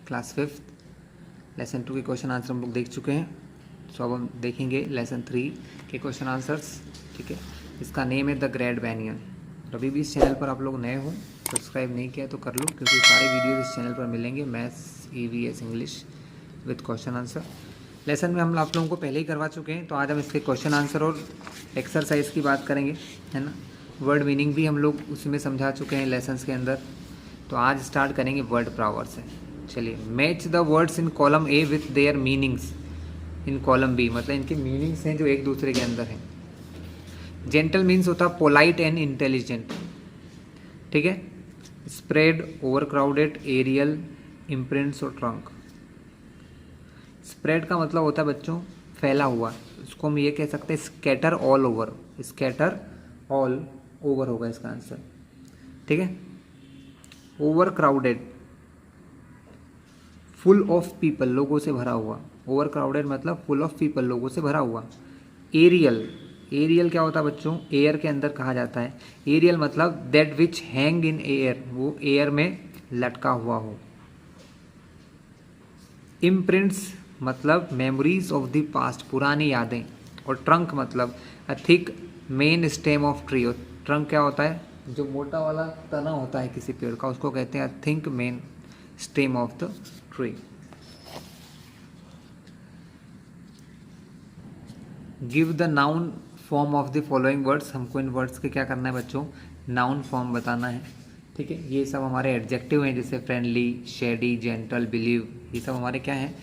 Class 5 lesson 2 के question answer हम लोग देख चुके हैं। सो अब हम देखेंगे लेसन 3 के क्वेश्चन आंसर्स। ठीक है, इसका नेम है द ग्रेट बैनियन। अभी भी इस चैनल पर आप लोग नए हो, सब्सक्राइब नहीं किया तो कर लो, क्योंकि सारे वीडियोज इस चैनल पर मिलेंगे, maths, EVS, English with question answer. Lesson में हम आप लोगों को पहले ही करवा चुके हैं, तो आज हम इसके क्वेश्चन आंसर और एक्सरसाइज की बात करेंगे, है ना। वर्ड मीनिंग भी हम लोग उसी में समझा चुके हैं लेसन्स के अंदर। तो आज स्टार्ट करेंगे वर्ड पावर से। चलिए, match the words in column A with their meanings in column B, मतलब इनके मीनिंग्स हैं जो एक दूसरे के अंदर हैं। जेंटल मीन्स होता है पोलाइट एंड इंटेलिजेंट। ठीक है। Spread, overcrowded, aerial, imprints और ट्रंक। स्प्रेड का मतलब होता है बच्चों फैला हुआ, इसको हम ये कह सकते हैं scatter all over. Scatter all over होगा इसका आंसर। ठीक है। Over crowded, full of people, लोगों से भरा हुआ। ओवर क्राउडेड मतलब फुल ऑफ पीपल, लोगों से भरा हुआ। एरियल, एरियल क्या होता है बच्चों, एयर के अंदर कहा जाता है। एरियल मतलब that which hang in air, वो एयर में लटका हुआ हो। इम्प्रिंट्स मतलब मेमोरीज ऑफ द पास्ट, पुरानी यादें। और ट्रंक मतलब a thick main stem of tree. और ट्रंक क्या होता है, जो मोटा वाला तना होता है किसी पेड़ का, उसको कहते हैं thick main stem of the tree. Give the noun form of the following words. हमको इन वर्ड्स के क्या करना है बच्चों, नाउन फॉर्म बताना है। ठीक है, ये सब हमारे एडजेक्टिव हैं, जैसे फ्रेंडली, शेडी, जेंटल, बिलीव, ये सब हमारे क्या हैं,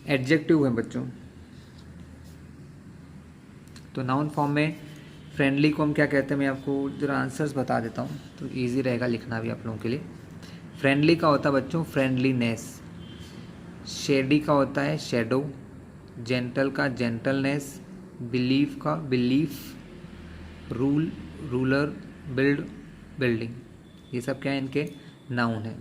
एडजेक्टिव हैं बच्चों। तो नाउन फॉर्म में फ्रेंडली को हम क्या कहते हैं, मैं आपको जरा आंसर्स बता देता हूँ तो इजी रहेगा लिखना भी आप लोगों के लिए। फ्रेंडली का होता है बच्चों फ्रेंडलीनेस। शेडी का होता है शेडो। जेंटल का जेंटलनेस। बिलीव का belief. Rule ruler. Build building. ये सब क्या है, इनके नाउन है।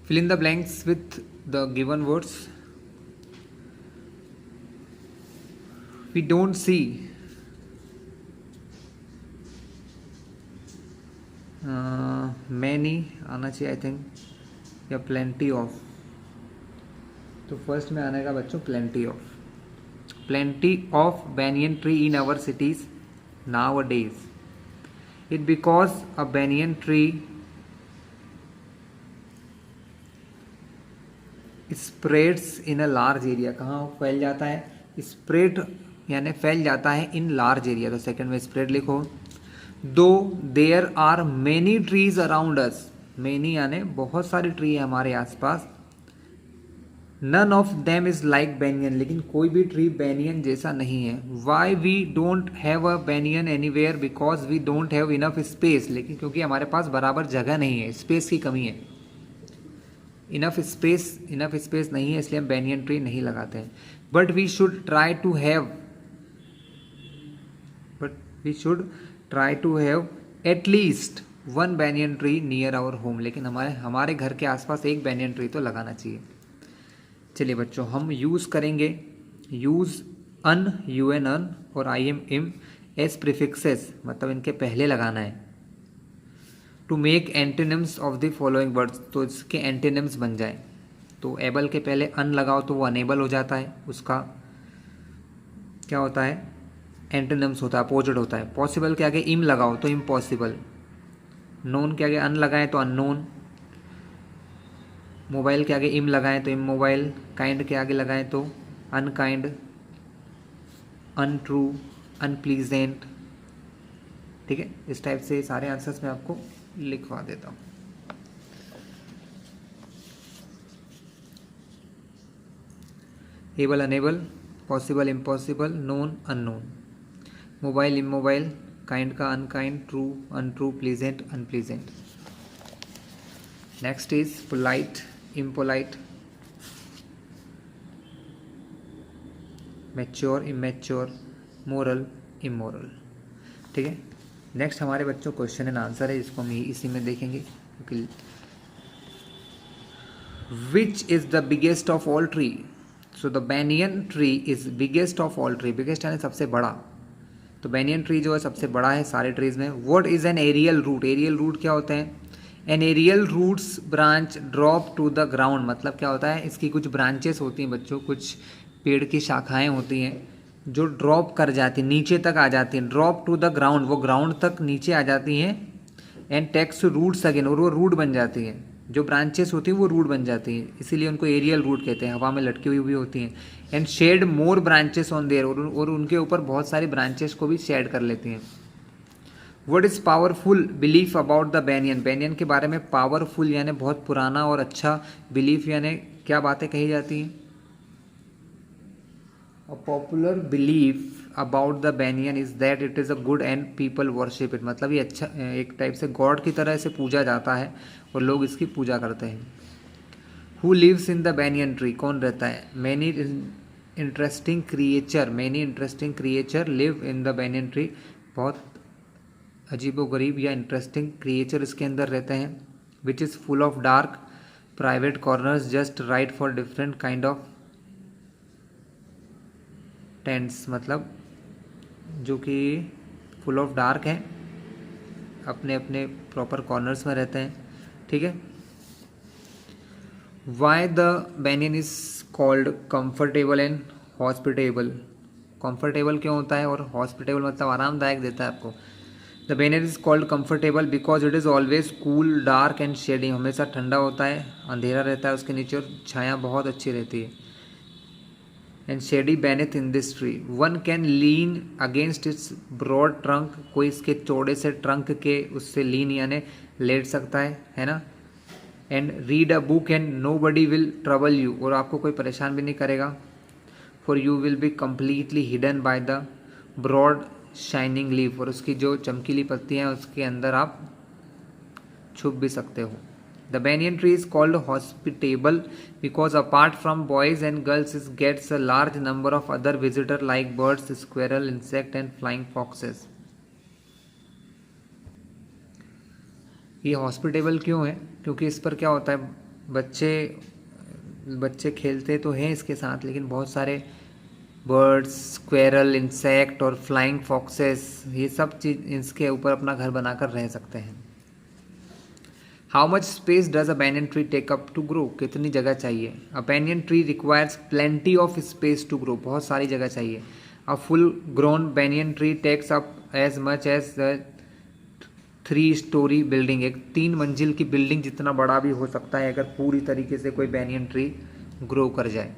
Fill in the blanks with the given words. We don't see many आना चाहिए आई थिंक, या plenty of। तो फर्स्ट में आने का बच्चों plenty of। plenty of banyan tree in our cities nowadays। it because a banyan tree spreads in a large area। कहाँ फैल जाता है, स्प्रेड यानी फैल जाता है इन लार्ज एरिया। तो सेकंड में स्प्रेड लिखो। दो there are many trees around us. Many यानी बहुत सारी ट्री है हमारे आसपास। None of them is like banyan, लेकिन कोई भी ट्री बैनियन जैसा नहीं है। Why we don't have a banyan anywhere, because we don't have enough space. लेकिन क्योंकि हमारे पास बराबर जगह नहीं है, स्पेस की कमी है। इनफ स्पेस नहीं है, इसलिए हम बैनियन ट्री नहीं लगाते हैं। But we should try to have at least one banyan tree near our home. लेकिन हमारे घर के आसपास एक बैनियन ट्री तो लगाना चाहिए। चलिए बच्चों, हम यूज़ करेंगे यूज़ अन, UN अन और IM इम एस प्रीफिक्सेस, मतलब इनके पहले लगाना है। To make antonyms of the following words, तो इसके एंटीनिम्स बन जाए। तो एबल के पहले अन लगाओ तो वो अनेबल हो जाता है, उसका क्या होता है, एंटीनिम्स होता है, अपोजिट होता है। पॉसिबल के आगे इम लगाओ तो इम्पॉसिबल। नोन के आगे अन लगाएं तो अननोन। मोबाइल के आगे इम लगाएं तो इमोबाइल। काइंड के आगे लगाएं तो अनकाइंड, अनट्रू, अनप्लीजेंट। ठीक है, इस टाइप से सारे आंसर्स मैं आपको लिखवा देता हूँ। Able unable, possible impossible, known unknown. Mobile immobile, kind का unkind, true untrue, pleasant unpleasant. Next is polite impolite, mature immature, moral immoral. ठीक है। नेक्स्ट हमारे बच्चों क्वेश्चन एंड आंसर है, जिसको हम इसी में देखेंगे। Which is the biggest of all tree. So the banyan tree is biggest of all tree. Biggest यानी सबसे बड़ा, तो बैनियन ट्री जो है सबसे बड़ा है सारे ट्रीज में। What is an aerial root. Aerial root क्या होते हैं, an aerial roots branch drop to the ground, मतलब क्या होता है, इसकी कुछ ब्रांचेस होती हैं बच्चों, कुछ पेड़ की शाखाएं होती हैं जो ड्रॉप कर जाती हैं, नीचे तक आ जाती हैं, ड्रॉप टू द ग्राउंड, वो ग्राउंड तक नीचे आ जाती हैं। एंड टेक्स रूट्स अगेन, और वो रूट बन जाती हैं, जो ब्रांचेस होती हैं वो रूट बन जाती हैं, इसीलिए उनको एरियल रूट कहते हैं, हवा में लटकी हुई भी होती हैं। And shed more branches on there, और उनके ऊपर बहुत सारी ब्रांचेस को भी शेड कर लेती हैं। What is powerful belief about the banyan, banyan के बारे में पावरफुल यानी बहुत पुराना और अच्छा बिलीफ यानी क्या बातें कही जाती हैं। A popular belief about the banyan is that it is a good and people worship it, मतलब ये अच्छा एक टाइप से गॉड की तरह से पूजा जाता है और लोग इसकी पूजा करते हैं। Who lives in the banyan tree, कौन रहता है। Many interesting creature live in the banyan tree, बहुत अजीबोगरीब या इंटरेस्टिंग क्रिएचर इसके अंदर रहते हैं। Which is full of dark private corners just right for different kind of tents, मतलब जो कि फुल ऑफ डार्क हैं, अपने अपने प्रॉपर कॉर्नर्स में रहते हैं, ठीक है। Why the banyan is called comfortable and hospitable, comfortable क्यों होता है और हॉस्पिटेबल मतलब आरामदायक देता है आपको। The banyan is called comfortable because it is always cool dark and shady, हमेशा ठंडा होता है, अंधेरा रहता है उसके नीचे और छाया बहुत अच्छी रहती है। And shady beneath in this tree, one can lean against its broad trunk, कोई इसके चौड़े से ट्रंक के उससे लीन यानी लेट सकता है ना। And read a book and nobody will trouble you, और आपको कोई परेशान भी नहीं करेगा। For you will be completely hidden by the broad shining leaf, और उसकी जो चमकीली पत्तियाँ हैं उसके अंदर आप छुप भी सकते हो। The banyan tree is called hospitable because apart from boys and girls it gets a large number of other visitors like birds, squirrel, insect and flying foxes. ये हॉस्पिटेबल क्यों है, क्योंकि इस पर क्या होता है, बच्चे खेलते तो हैं इसके साथ, लेकिन बहुत सारे बर्ड्स, स्क्वेरल, इंसेक्ट और फ्लाइंग फॉक्सेस, ये सब चीज़ इसके ऊपर अपना घर बनाकर रह सकते हैं। How much space does a banyan tree take up to grow, कितनी जगह चाहिए। A banyan tree requires plenty of space to grow, बहुत सारी जगह चाहिए। A full grown banyan tree takes up as much as 3 storey building, एक 3 मंजिल की बिल्डिंग जितना बड़ा भी हो सकता है अगर पूरी तरीके से कोई banyan ट्री ग्रो कर जाए।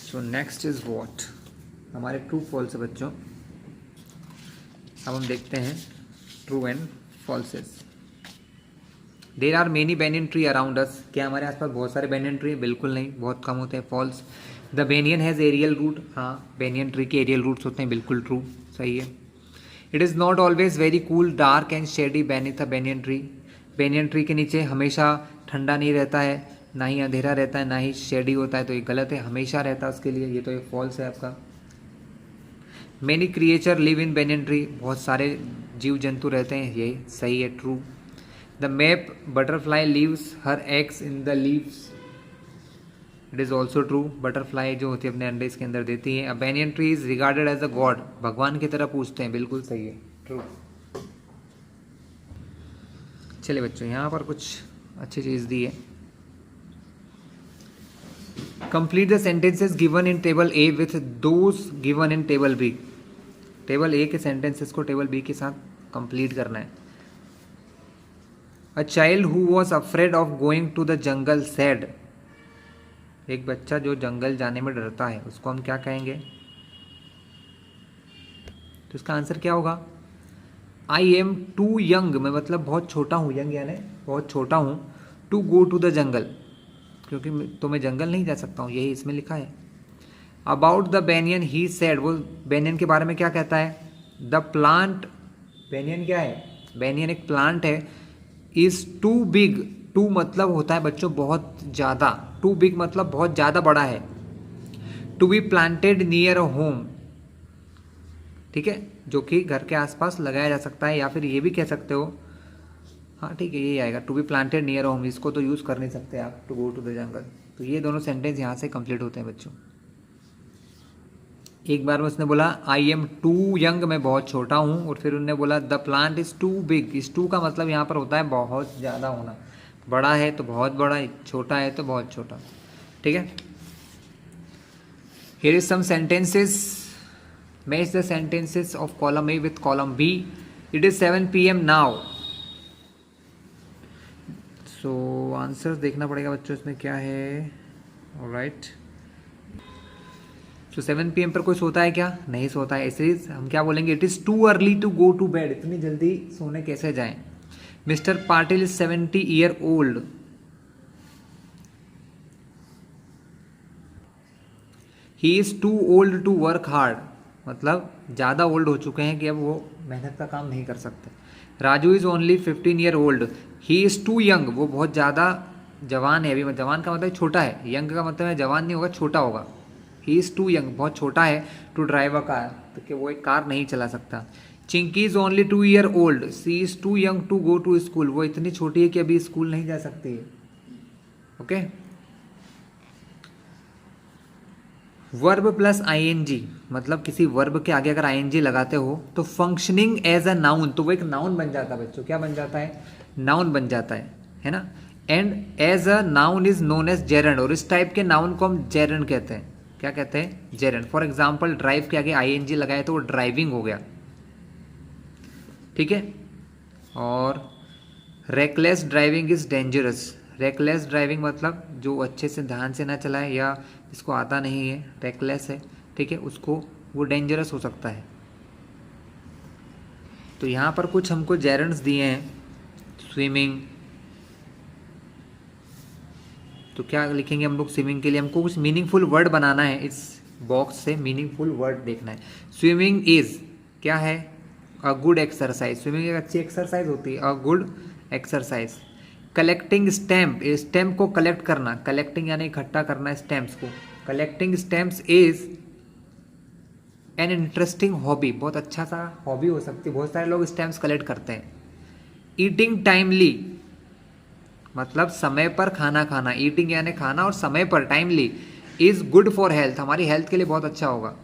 सो नेक्स्ट इज वॉट, हमारे ट्रू फॉल्स है बच्चों। अब हम देखते हैं true and falses. There are many banyan tree around us, क्या हमारे आसपास बहुत सारे बेनियन ट्री, बिल्कुल नहीं, बहुत कम होते हैं। False. The banyan has aerial root, हाँ बेनियन ट्री के एरियल रूट्स होते हैं, बिल्कुल ट्रू, सही है। It is not always very cool dark and shady beneath a banyan tree, banyan tree के नीचे हमेशा ठंडा नहीं रहता है, ना ही अंधेरा रहता है, ना ही शेडी होता है, तो ये गलत है, हमेशा रहता है उसके लिए, ये तो एक फॉल्स है आपका। Many creature live in banyan tree, बहुत सारे जीव जंतु रहते हैं, ये सही है, true. The map butterfly leaves her eggs in the leaves, it is also true, butterfly जो होती है अपने अंडे इसके अंदर देती है। A banyan tree is regarded as a god, भगवान की तरह पूछते हैं, बिल्कुल सही है, ट्रू। चलिए बच्चों, यहाँ पर कुछ अच्छी चीज़ दी है। Complete the sentences given in table A with those given in table B, table A के सेंटेंसेस को टेबल बी के साथ कंप्लीट करना है। A child who was afraid of going to the jungle said, एक बच्चा जो जंगल जाने में डरता है उसको हम क्या कहेंगे, तो इसका आंसर क्या होगा। आई एम टू यंग, मैं मतलब बहुत छोटा हूँ, यंग यानी बहुत छोटा हूँ, to go to the jungle, क्योंकि तो मैं जंगल नहीं जा सकता हूँ, यही इसमें लिखा है। About the banyan he said, वो बेनियन के बारे में क्या कहता है। द प्लांट, बेनियन क्या है, बेनियन एक प्लांट है, इज टू बिग, टू मतलब होता है बच्चों बहुत ज़्यादा, टू बिग मतलब बहुत ज़्यादा बड़ा है, to be planted near a home, ठीक है, जो कि घर के आसपास लगाया जा सकता है, या फिर ये भी कह सकते हो, हाँ ठीक है यही आएगा, to be planted near a home, इसको तो यूज़ कर नहीं सकते आप, to go to the jungle. तो ये दोनों सेंटेंस यहाँ से कंप्लीट होते हैं बच्चों। एक बार में उसने बोला आई एम टू यंग, मैं बहुत छोटा हूँ, और फिर उन्होंने बोला the plant is too big. इस टू का मतलब यहाँ पर होता है बहुत ज़्यादा होना, बड़ा है तो बहुत बड़ा, छोटा है तो बहुत छोटा। ठीक है, here is some sentences, match the sentences of column A with column B. It is 7 PM now. So answer देखना पड़ेगा बच्चों इसमें क्या है। ऑलराइट, तो 7 PM पर कोई सोता है क्या? नहीं सोता है, इसलिए हम क्या बोलेंगे, it is too early to go to bed. इतनी जल्दी सोने कैसे जाएं? Mister Patil is 70 year old. He is too old to work hard, मतलब ज़्यादा ओल्ड हो चुके हैं कि अब वो मेहनत का काम नहीं कर सकते। Raju is only 15 year old. He is too young, वो बहुत ज़्यादा जवान है अभी। जवान का मतलब छोटा है, यंग का मतलब है जवान नहीं होगा, छोटा होगा। ही इज़ टू यंग, बहुत छोटा है, टू ड्राइव अ कार, तो कि वो एक कार नहीं चला सकता। Chinki is only 2 year old. She is too young to go to school, वो इतनी छोटी है कि अभी स्कूल नहीं जा सकती है। ओके, वर्ब प्लस ING, मतलब किसी वर्ब के आगे अगर ING लगाते हो तो फंक्शनिंग एज अ नाउन, तो वो एक नाउन बन जाता है बच्चों। क्या बन जाता है? नाउन बन जाता है ना। And as a noun is known as gerund, और इस टाइप के नाउन को हम जेरेंड कहते हैं। क्या कहते हैं? जेरेंड। फॉर एग्जाम्पल ड्राइव के आगे ING लगाए तो वो ड्राइविंग हो गया। ठीक है, और reckless driving is dangerous. Reckless driving मतलब जो अच्छे से ध्यान से ना चलाए या जिसको आता नहीं है, रेकलेस है, ठीक है, उसको वो डेंजरस हो सकता है। तो यहाँ पर कुछ हमको जेरेंड्स दिए हैं। स्विमिंग, तो क्या लिखेंगे हम लोग स्विमिंग के लिए? हमको कुछ मीनिंगफुल वर्ड बनाना है, इस बॉक्स से मीनिंगफुल वर्ड देखना है। स्विमिंग इज क्या है? A good exercise. स्विमिंग एक अच्छी एक्सरसाइज होती है, a good exercise. Collecting stamp, stamp को कलेक्ट करना, कलेक्टिंग यानी इकट्ठा करना स्टैम्प्स को। Collecting stamps is an interesting hobby, बहुत अच्छा सा हॉबी हो सकती है, बहुत सारे लोग स्टैम्प्स कलेक्ट करते हैं। ईटिंग टाइमली, मतलब समय पर खाना खाना। ईटिंग यानी खाना, और समय पर, timely, is good for health, हमारी हेल्थ के लिए बहुत अच्छा होगा।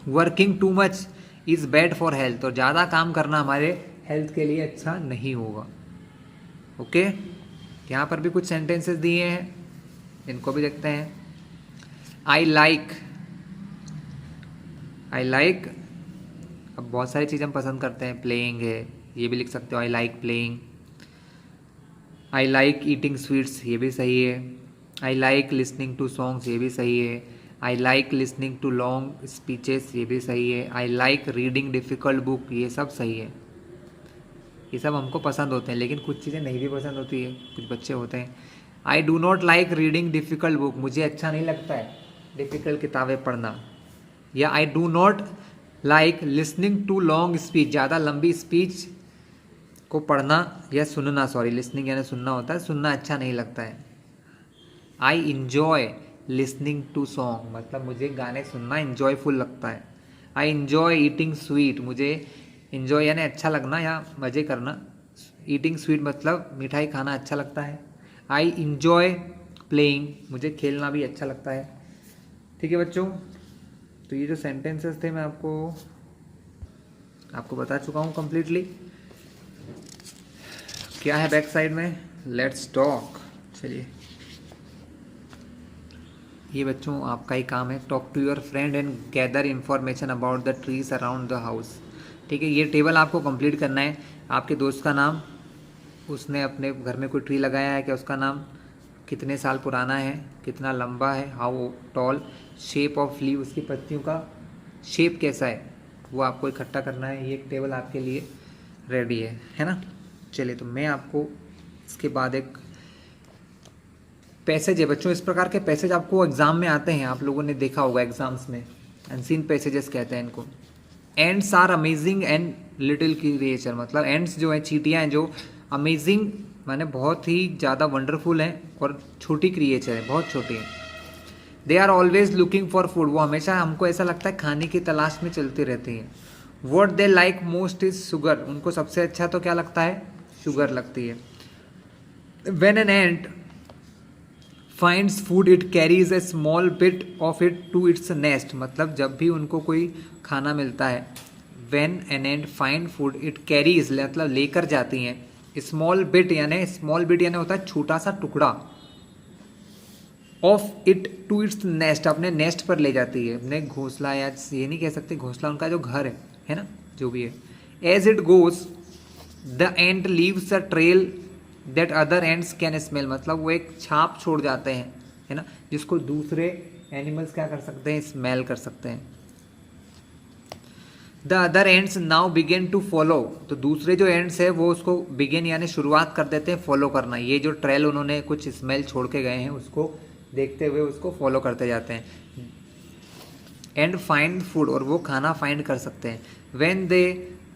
Working too much is bad for health, और ज़्यादा काम करना हमारे हेल्थ के लिए अच्छा नहीं होगा। ओके, यहाँ पर भी कुछ सेंटेंसेस दिए हैं, इनको भी देखते हैं। आई लाइक, आई लाइक, अब बहुत सारी चीज़ें हम पसंद करते हैं, प्लेइंग है, ये भी लिख सकते हो, I like playing. I like eating sweets, ये भी सही है। I like listening to songs, ये भी सही है। I like listening to long speeches, ये भी सही है। I like reading difficult book, ये सब सही है। ये सब हमको पसंद होते हैं, लेकिन कुछ चीज़ें नहीं भी पसंद होती है, कुछ बच्चे होते हैं। I do not like reading difficult book, मुझे अच्छा नहीं लगता है डिफ़िकल्ट किताबें पढ़ना। या I do not like listening to long speech, ज़्यादा लंबी स्पीच को पढ़ना या सुनना, सॉरी लिसनिंग यानी सुनना होता है, सुनना अच्छा नहीं लगता है। I enjoy listening to song, मतलब मुझे गाने सुनना इंजॉयफुल लगता है। आई इंजॉय ईटिंग स्वीट, मुझे इंजॉय यानी अच्छा लगना या मज़े करना, ईटिंग स्वीट मतलब मिठाई खाना अच्छा लगता है। आई इंजॉय प्लेइंग, मुझे खेलना भी अच्छा लगता है। ठीक है बच्चों, तो ये जो सेंटेंसेस थे मैं आपको बता चुका हूँ कंप्लीटली। क्या है बैक साइड में? Let's talk. चलिए, ये बच्चों आपका ही काम है। Talk to your friend and gather information about the trees around the house. ठीक है, ये टेबल आपको कंप्लीट करना है। आपके दोस्त का नाम, उसने अपने घर में कोई ट्री लगाया है क्या, उसका नाम, कितने साल पुराना है, कितना लंबा है, how tall, shape of leave, उसकी पत्तियों का शेप कैसा है, वो आपको इकट्ठा करना है। ये एक टेबल आपके लिए रेडी है ना। चलिए, तो मैं आपको इसके बाद एक पैसेज है बच्चों, इस प्रकार के पैसेज आपको एग्जाम में आते हैं, आप लोगों ने देखा होगा एग्जाम्स में, अनसीन पैसेजेस कहते हैं इनको। Ants are amazing and little creature, मतलब एंड्स जो है, चींटियाँ हैं जो अमेजिंग माने बहुत ही ज़्यादा वंडरफुल हैं, और छोटी क्रिएचर है, बहुत छोटी हैं। They are always looking for food, वो हमेशा हमको ऐसा लगता है खाने की तलाश में चलती रहती हैं। What they like most is sugar, उनको सबसे अच्छा तो क्या लगता है? शुगर लगती है। When an ant finds food it carries a small bit of it to its nest, मतलब जब भी उनको कोई खाना मिलता है, when an ant find food it carries, मतलब लेकर जाती हैं, स्मॉल बिट यानी होता है छोटा सा टुकड़ा, of it to its nest, अपने नेस्ट पर ले जाती है, अपने घोंसला, या ये नहीं कह सकते घोंसला, उनका जो घर है ना, जो भी है। As it goes the ant leaves a trail that other ants can smell, मतलब वो एक छाप छोड़ जाते हैं, है ना, जिसको दूसरे एनिमल्स क्या कर सकते हैं, स्मेल कर सकते हैं। The other ants now begin to follow, तो दूसरे जो एंड्स है वो उसको बिगेन यानी शुरुआत कर देते हैं फॉलो करना, ये जो ट्रेल उन्होंने कुछ स्मेल छोड़ के गए हैं उसको देखते हुए उसको फॉलो करते जाते हैं। एंड फाइंड फूड, और वो खाना फाइंड कर सकते हैं। When they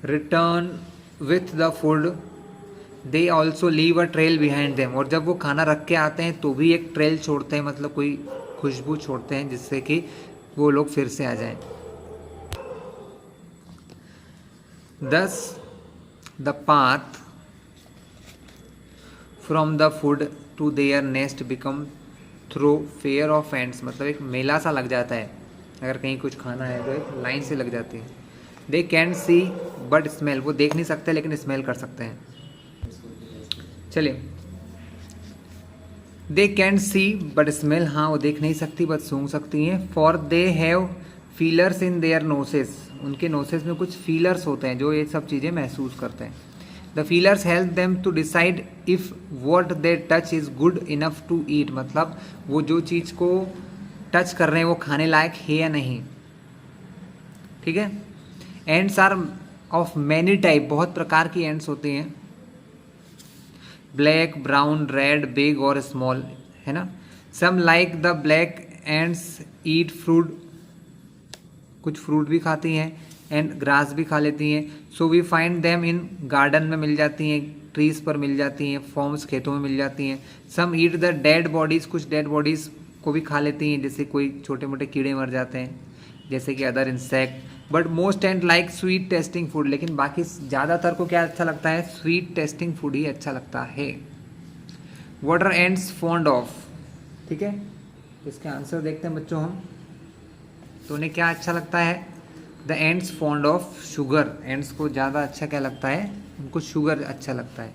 return with the food they also leave a trail behind them, और जब वो खाना रख के आते हैं तो भी एक ट्रेल छोड़ते हैं, मतलब कोई खुशबू छोड़ते हैं जिससे कि वो लोग फिर से आ जाएं। Thus the path from the food to their nest become through fear of ants, मतलब एक मेला सा लग जाता है, अगर कहीं कुछ खाना है तो एक लाइन से लग जाती है। They can't see but smell, वो देख नहीं सकते लेकिन स्मेल कर सकते हैं। चलिए, They can't see but smell, हाँ वो देख नहीं सकती बट सूंघ सकती हैं। For they have feelers in their noses, उनके नोसेस में कुछ फीलर्स होते हैं जो ये सब चीज़ें महसूस करते हैं। The feelers help them to decide if what they touch is good enough to eat, मतलब वो जो चीज़ को टच कर रहे हैं वो खाने लायक है या नहीं, ठीक है। Ants are of many type, बहुत प्रकार की एंड्स होती हैं, ब्लैक, ब्राउन, रेड, बिग और स्मॉल, है ना। Some like the black ants eat fruit, कुछ फ्रूट भी खाती हैं, एंड ग्रास भी खा लेती हैं। So we find them in garden में मिल जाती हैं, ट्रीज पर मिल जाती हैं, फॉर्म्स खेतों में मिल जाती हैं। सम ईट द डेड बॉडीज़, कुछ डेड बॉडीज़ को भी खा लेती हैं, जैसे कोई छोटे मोटे कीड़े मर जाते हैं जैसे कि other insect. But most and like sweet testing food, लेकिन बाकी ज़्यादातर को क्या अच्छा लगता है, स्वीट टेस्टिंग फूड ही अच्छा लगता है। What are ants fond of, ठीक है, इसके आंसर देखते हैं बच्चों हम। तो उन्हें क्या अच्छा लगता है, the ends fond of sugar, ends को ज़्यादा अच्छा क्या लगता है, उनको शुगर अच्छा लगता है।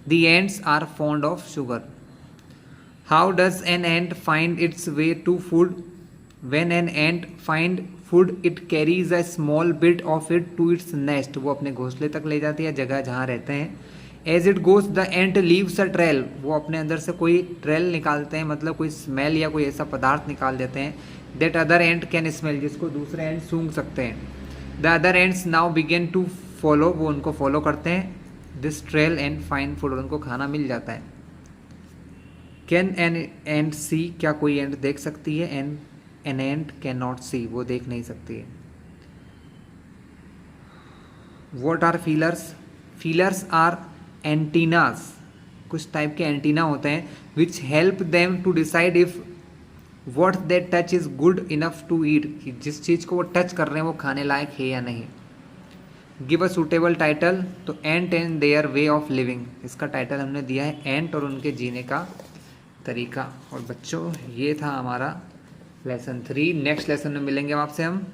The ants are fond of sugar. How does an ant find its way to food, when an ant find food it carries a small bit of it to its nest, वो अपने घोंसले तक ले जाती है, जगह जहाँ रहते हैं। As it goes the ant leaves a trail, वो अपने अंदर से कोई ट्रेल निकालते हैं, मतलब कोई स्मेल या कोई ऐसा पदार्थ निकाल देते हैं, that other ant can smell, जिसको दूसरे एंट सूंघ सकते हैं। The other ants now begin to follow, वो उनको फॉलो करते हैं this trail and find food, उनको खाना मिल जाता है। कैन एन एंट सी, क्या कोई एंट देख सकती है, an ant can not see, वो देख नहीं सकती है। What are feelers, feelers are antennas, कुछ टाइप के एंटीना होते हैं, which help them to decide if what they touch is good enough to eat, कि जिस चीज़ को वो टच कर रहे हैं वो खाने लायक है या नहीं। गिव अ सूटेबल टाइटल, तो एंट and their way of living, इसका टाइटल हमने दिया है एंट और उनके जीने का तरीका। और बच्चों ये था हमारा लेसन 3। नेक्स्ट लेसन में मिलेंगे आपसे हम।